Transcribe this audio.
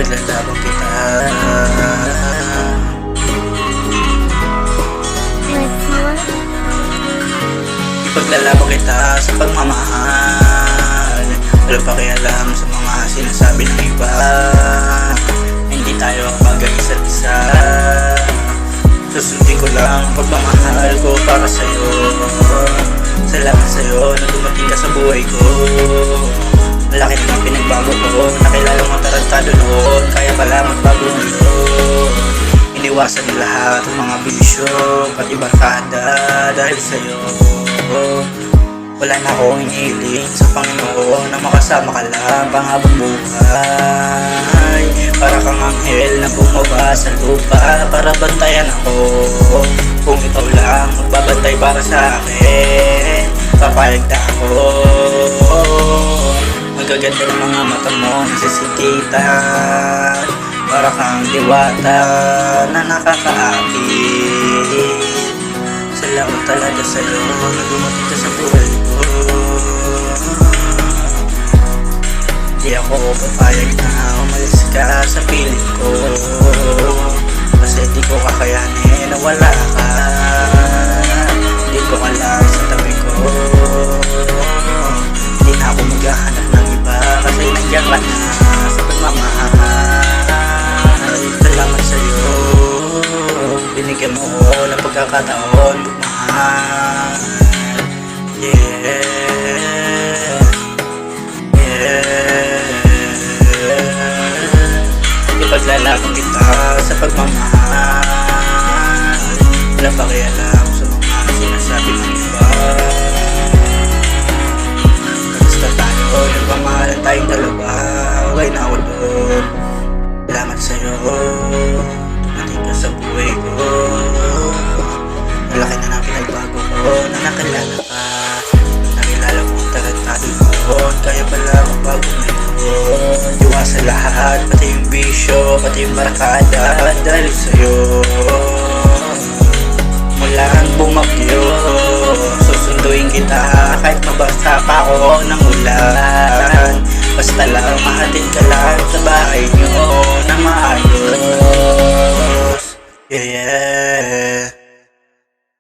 Ipaglalaban kita. Ipaglalaban kita sa pagmamahal. Walang pakialam sa mga sinasabi ng iba. Hindi tayo kapag isa't isa. Susundin ko lang ang pagmamahal ko para sa'yo. Salamat sa'yo na dumating ka sa buhay ko. Malaki naman pinagbago ko. Nakilala mo tarantado noon, kaya pala magbago ngayon. Iniwasan mo lahat ng mga bisyo, pati barkada dahil sa'yo. Wala na akong inihiling sa Panginoon na makasama ka lang panghabang buhay. Para kang anghel na bumaba sa lupa para bantayan ako. Kung ikaw lang magbabantay para sa akin, papayag na ako. Magaganda ng mga mata mo nasisikitan, para kang diwata na nakakaakit. Salamat talaga sa'yo na dumating ka sa buhay ko. Di ako papayag na umalis ka sa piling ko, kasi di ko kakayanin na wala ka. Di ko alam sa tabi ko. Di na ako maghahanap ng iba, kasi nandiyan ka na sa pagmamahal. Salamat sa'yo, binigyan mo ko ng pagkakataon magmahal. Yeah, ipaglalaban kita sa pagmamahal. Walang pakialam sa mga sinasabi ng iba. Basta tayo, nagmamahalan tayong dalawa. Okay na ako doon. Salamat sa'yo, dumating ka sa buhay ko. Malaki na ng pinagbago ko na nakilala ka. Nakilala mo tarantado noon, kaya pala magbago ngayon. Diwa sa lahat, pati yung bisyo, pati yung barkada dahil sa'yo. Mulang bumagyo, susunduin kita kahit mabasa pa ako ng ulan. Basta lang mahatid ka lang sa bahay nyo na maayos. Yeah.